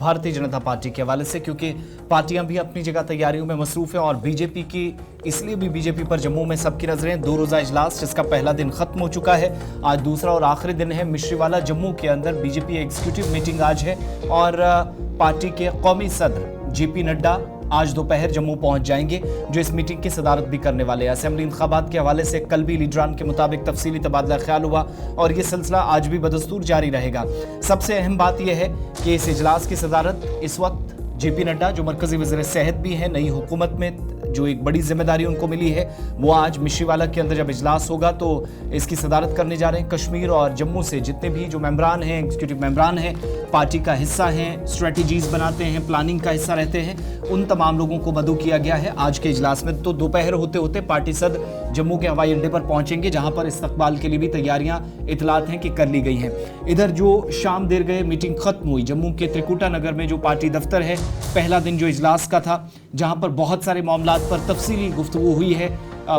Bharatiya Janata party के हवाले से, क्योंकि पार्टियां भी अपनी जगह तैयारियों में मसरूफ है और बीजेपी की इसलिए भी बीजेपी पर जम्मू में सबकी नजरें। 2 रोजा इजलास जिसका पहला दिन खत्म हो चुका है, आज दूसरा और आखिरी दिन है। मिश्रीवाला जम्मू के अंदर बीजेपी एग्जीक्यूटिव मीटिंग आज है और पार्टी के कौमी सदर जेपी नड्डा आज दोपहर जम्मू पहुंच जाएंगे, जो इस मीटिंग की सदारत भी करने वाले हैं। असेंबली इंतखाबात के हवाले से कल भी लीडरान के मुताबिक तफसीली तबादला ख्याल हुआ और ये सिलसिला आज भी बदस्तूर जारी रहेगा। सबसे अहम बात यह है कि इस इजलास की सदारत इस वक्त जेपी नड्डा, जो मरकजी वज़ीर सेहत भी हैं, नई हुकूमत में जो एक बड़ी जिम्मेदारी उनको मिली है, वो आज मिश्रीवाला के अंदर जब इजलास होगा तो इसकी सदारत करने जा रहे हैं। कश्मीर और जम्मू से जितने भी जो मेंबरान हैं, एग्जीक्यूटिव मेंबरान हैं, पार्टी का हिस्सा हैं, स्ट्रेटजीज बनाते हैं, प्लानिंग का हिस्सा रहते हैं, उन तमाम लोगों को मदऊ किया गया है आज के इजलास में। तो दोपहर होते होते पार्टी सदर जम्मू के हवाई अड्डे पर पहुंचेंगे, जहां पर इस्तकबाल के लिए भी तैयारियां इतलात हैं कि कर ली गई हैं। इधर जो शाम देर गए मीटिंग खत्म हुई जम्मू के त्रिकुटा नगर में, जो पार्टी दफ्तर है, पहला दिन जो इजलास का था, जहां पर बहुत सारे मामलात पर तफसीली गुफ्तगू हुई है।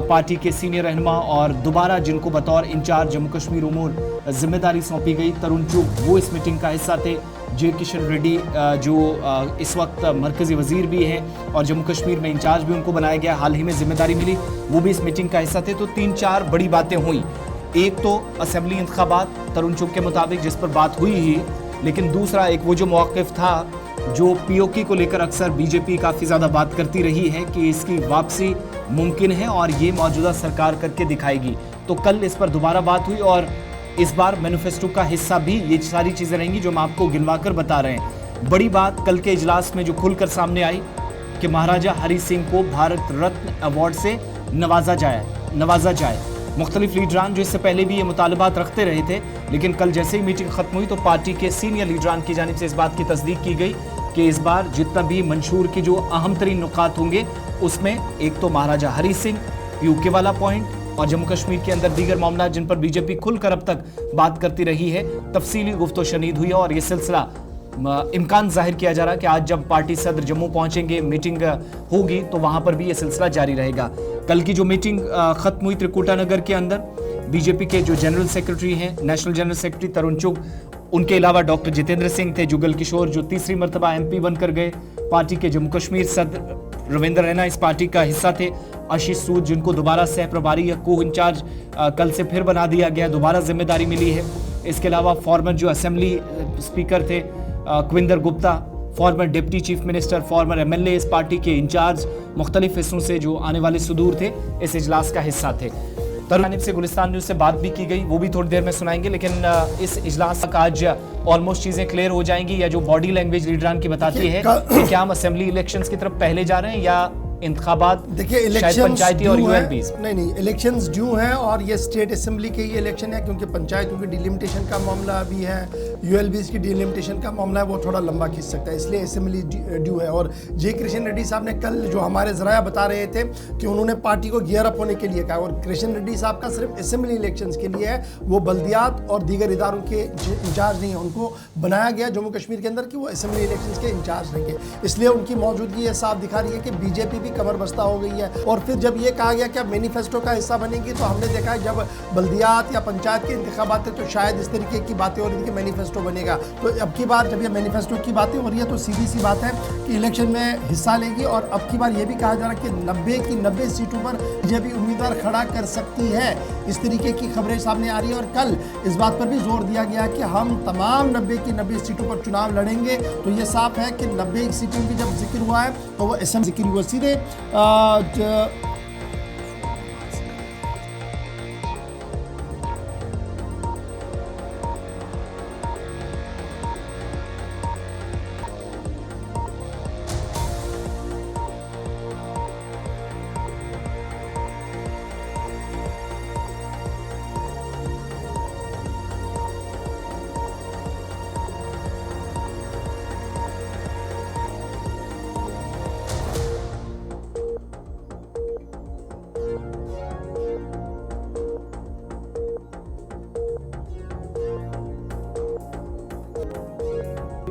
पार्टी के सीनियर रहनुमा और दोबारा जिनको बतौर इंचार्ज जम्मू कश्मीर उमूर जिम्मेदारी सौंपी गई, तरुण चुग, वो इस मीटिंग का हिस्सा थे। जे किशन रेड्डी जो इस वक्त मरकजी वजीर भी हैं और जम्मू कश्मीर में इंचार्ज भी उनको बनाया गया, हाल ही में जिम्मेदारी मिली, वो भी इस मीटिंग का हिस्सा थे। तो 3-4 बड़ी बातें हुई। एक तो असेंबली इंतखाबात तरुण चुग के मुताबिक, जिस पर बात हुई ही, लेकिन दूसरा एक वो जो मौक़िफ़ था जो पीओके को लेकर अक्सर बीजेपी काफ़ी ज़्यादा बात करती रही है कि इसकी वापसी मुमकिन है और ये मौजूदा सरकार करके दिखाएगी। तो कल इस पर दोबारा बात हुई और इस बार मैनिफेस्टो का हिस्सा भी ये सारी चीज़ें रहेंगी जो हम आपको गिनवाकर बता रहे हैं। बड़ी बात कल के इजलास में जो खुलकर सामने आई कि महाराजा हरि सिंह को भारत रत्न अवार्ड से नवाजा जाए। मुख्तलिफ लीडरान जो इससे पहले भी ये मुतालबात रखते रहे थे, लेकिन कल जैसे ही मीटिंग खत्म हुई तो पार्टी के सीनियर लीडरान की जानिब से इस बात की तस्दीक की गई कि इस बार जितना भी मंशूर के जो अहम तरीन नुकात होंगे, उसमें एक तो महाराजा हरि सिंह, यूके वाला पॉइंट और जम्मू कश्मीर के अंदर दीगर मामला जिन पर बीजेपी खुलकर अब तक बात करती रही है, तफसीली गुफ्तो शनीद हुई और ये सिलसिला इम्कान जाहिर किया जा रहा है कि आज जब पार्टी सदर जम्मू पहुंचेंगे, मीटिंग होगी, तो वहां पर भी ये सिलसिला जारी रहेगा। कल की जो मीटिंग खत्म हुई त्रिकुटा नगर के अंदर, बीजेपी के जो जनरल सेक्रेटरी हैं, नेशनल जनरल सेक्रेटरी तरुण चुग, उनके अलावा डॉक्टर जितेंद्र सिंह थे, जुगल किशोर जो तीसरी मरतबा एमपी बनकर गए, पार्टी के जम्मू कश्मीर सदर रविंद्र रैना इस पार्टी का हिस्सा थे, आशीष सूद जिनको दोबारा सह प्रभारी या को इंचार्ज कल से फिर बना दिया गया, दोबारा जिम्मेदारी मिली है। इसके अलावा फॉर्मर जो असेंबली स्पीकर थे Kavinder Gupta, former deputy chief minister, former MLA इस पार्टी के इंचार्ज, मुख्तलिफ हिस्सों से जो आने वाले सुदूर थे, इस इजलास का हिस्सा थे। तरुण से गुलिस्तान न्यूज़ से बात भी की गई, वो भी थोड़ी देर में सुनाएंगे, लेकिन इस इजलास तक आज ऑलमोस्ट चीज़ें क्लियर हो जाएंगी। या जो बॉडी लैंग्वेज लीडरान की बताती है कि क्या हम असेंबली इलेक्शंस की तरफ पहले जा रहे हैं या इंतखाबात, देखिए इलेक्शन पंचायती और यूएलबीज नहीं इलेक्शंस ड्यू हैं और ये स्टेट असेंबली के ही इलेक्शन है, क्योंकि पंचायतों की डिलिमिटेशन का मामला अभी है, यूएलबीज की डिलिमिटेशन का मामला है, वो थोड़ा लंबा खींच सकता है, इसलिए असेंबली ड्यू है। और जे कृष्ण रेड्डी साहब ने कल जो हमारे जराया बता रहे थे कि उन्होंने पार्टी को गियर अप होने के लिए कहा, और कृष्ण रेड्डी साहब का सिर्फ असेंबली इलेक्शन के लिए है, वो बल्दियात और दीगर इदारों के इंचार्ज नहीं है, उनको बनाया गया जम्मू कश्मीर के अंदर कि वो असेंबली इलेक्शन के इंचार्ज रहेंगे, इसलिए उनकी मौजूदगी ये साफ दिखा रही है कि बीजेपी भी कमर बस्ता हो गई है। और फिर जब ये कहा गया कि अब मैनिफेस्टो का हिस्सा बनेगी, तो हमने देखा है जब बल्दियात या पंचायत के इंतखाबात थे तो शायद इस तरीके की बातें हो रही थी कि मैनिफेस्टो बनेगा। तो अब की बार जब ये मैनिफेस्टो की बातें हो रही है तो सीधी सी बात है कि इलेक्शन में हिस्सा लेगी, और अब की बार ये भी कहा जा रहा है कि 90 की 90 सीटों पर बीजेपी उम्मीदवार खड़ा कर सकती है, इस तरीके की खबरें सामने आ रही है। और कल इस बात पर भी जोर दिया गया कि हम तमाम 90 की 90 सीटों पर चुनाव लड़ेंगे। तो ये साफ है कि 90 सीटों की जब जिक्र हुआ है तो वो असेंबली जिक्र हुआ सीधे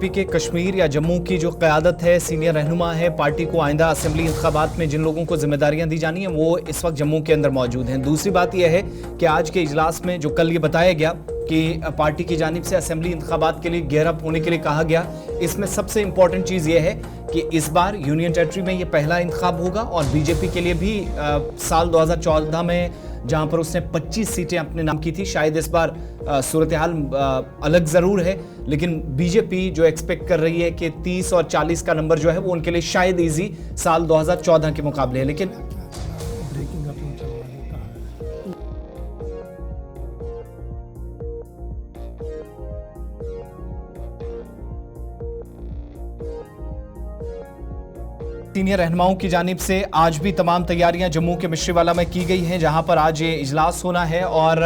बीजेपी के कश्मीर या जम्मू की जो क़यादत है, सीनियर रहनुमा है पार्टी को, आइंदा असेंबली इंतखाबात में जिन लोगों को जिम्मेदारियां दी जानी है वो इस वक्त जम्मू के अंदर मौजूद हैं। दूसरी बात यह है कि आज के इजलास में जो कल ये बताया गया कि पार्टी की जानिब से असेंबली इंतखाबात के लिए गेयर अप होने के लिए कहा गया, इसमें सबसे इंपॉर्टेंट चीज़ ये है कि इस बार यूनियन टेरिटरी में ये पहला इंतखाब होगा और बीजेपी के लिए भी साल 2014 में जहां पर उसने 25 सीटें अपने नाम की थी, शायद इस बार सूरत हाल अलग ज़रूर है, लेकिन बीजेपी जो एक्सपेक्ट कर रही है कि 30 और 40 का नंबर जो है वो उनके लिए शायद इजी साल 2014 के मुकाबले है। लेकिन सीनियर रहनुमाओं की जानिब से आज भी तमाम तैयारियां जम्मू के मिश्रीवाला में की गई हैं, जहां पर आज ये इजलास होना है और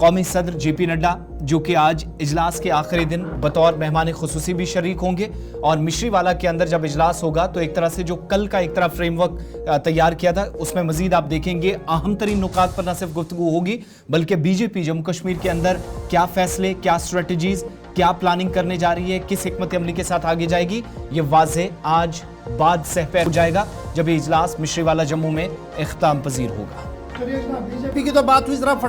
कौमी सदर जेपी नड्डा जो कि आज इजलास के आखिरी दिन बतौर मेहमान खुसूसी भी शरीक होंगे। और मिश्रीवाला के अंदर जब इजलास होगा तो एक तरह से जो कल का एक तरह फ्रेमवर्क तैयार किया था उसमें मजीद आप देखेंगे अहम तरीन नुकात पर न सिर्फ गुफ्तगू होगी बल्कि बीजेपी जम्मू कश्मीर के अंदर क्या फैसले, क्या स्ट्रेटजीज, क्या प्लानिंग करने जा रही है, किस हिकमत अमली के साथ आगे जाएगी, ये वाज़ेह आज बाद सहपैर हो जाएगा जब ये इजलास मिश्रीवाला जम्मू में इख्तिताम पजीर होगा। बीजेपी की तो बात हुई, जरा